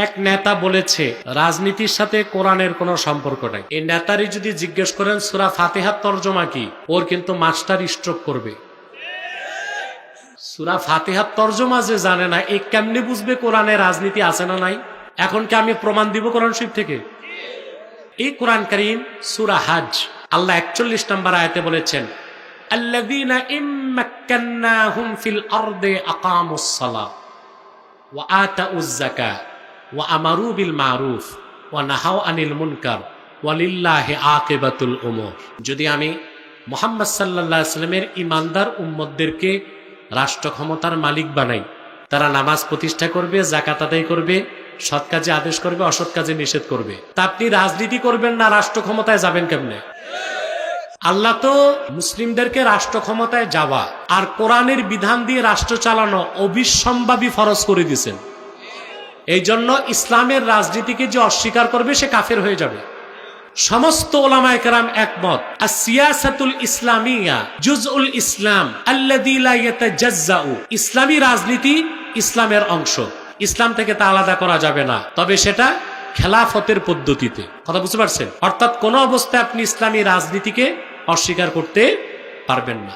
এক নেতা বলেছে রাজনীতির সাথে কোরআনের কোনো সম্পর্ক নাই। এই নেতারই যদি জিজ্ঞেস করেন সূরা ফাতিহার তরজমা কি, ওর কিন্তু মাস্টার স্ট্রোক করবে। সূরা ফাতিহার তরজমা যে জানে না, এ কেমনে বুঝবে কোরআনে রাজনীতি আছে না নাই? এখন কি আমি প্রমাণ দিব কোরআন শরীফ থেকে? এই কোরআন কারীম সূরা হজ আল্লাহ 41 নম্বর আয়াতে বলেছেন, আল্লাযীনা ইম্মাক্কান্নাহুম ফিল আরদি আকামুস সালাহ ওয়া আতাউয যাকাহ ওয়া আমারু বিল মারুফ ওয়া নাহাউ আনিল মুনকার ওয়ালিল্লাহি আকিবাতুল উমুর। যদি আমি মুহাম্মদ সাল্লাল্লাহু আলাইহি ওয়াসাল্লামের ঈমানদার উম্মতদেরকে রাষ্ট্র ক্ষমতার মালিক বানাই, তারা নামাজ প্রতিষ্ঠা করবে, যাকাত আদায় করবে, সৎ কাজে আদেশ করবে, অসৎ কাজে নিষেধ করবে, তা আপনি রাজনীতি করবেন না, রাষ্ট্র ক্ষমতায় যাবেন কেমনে? আল্লাহ তো মুসলিমদেরকে রাষ্ট্র ক্ষমতায় যাওয়া আর কোরআনের বিধান দিয়ে রাষ্ট্র চালানো অবিসম্ভাবী ফরজ করে দিয়েছেন। এই জন্য ইসলামের রাজনীতিকে যে অস্বীকার করবে সে কাফের হয়ে যাবে। সমস্ত উলামায়ে কেরাম একমত, আস-সিয়াসাতুল ইসলামিয়া জুজউল ইসলাম আল্লাযী লা ইয়াতাজাজ্জাউ। ইসলামী রাজনীতি ইসলামের অংশ, ইসলাম থেকে তা আলাদা করা যাবে না, তবে সেটা খেলাফতের পদ্ধতিতে। কথা বুঝতে পারছেন? অর্থাৎ কোন অবস্থায় আপনি ইসলামী রাজনীতিকে অস্বীকার করতে পারবেন না।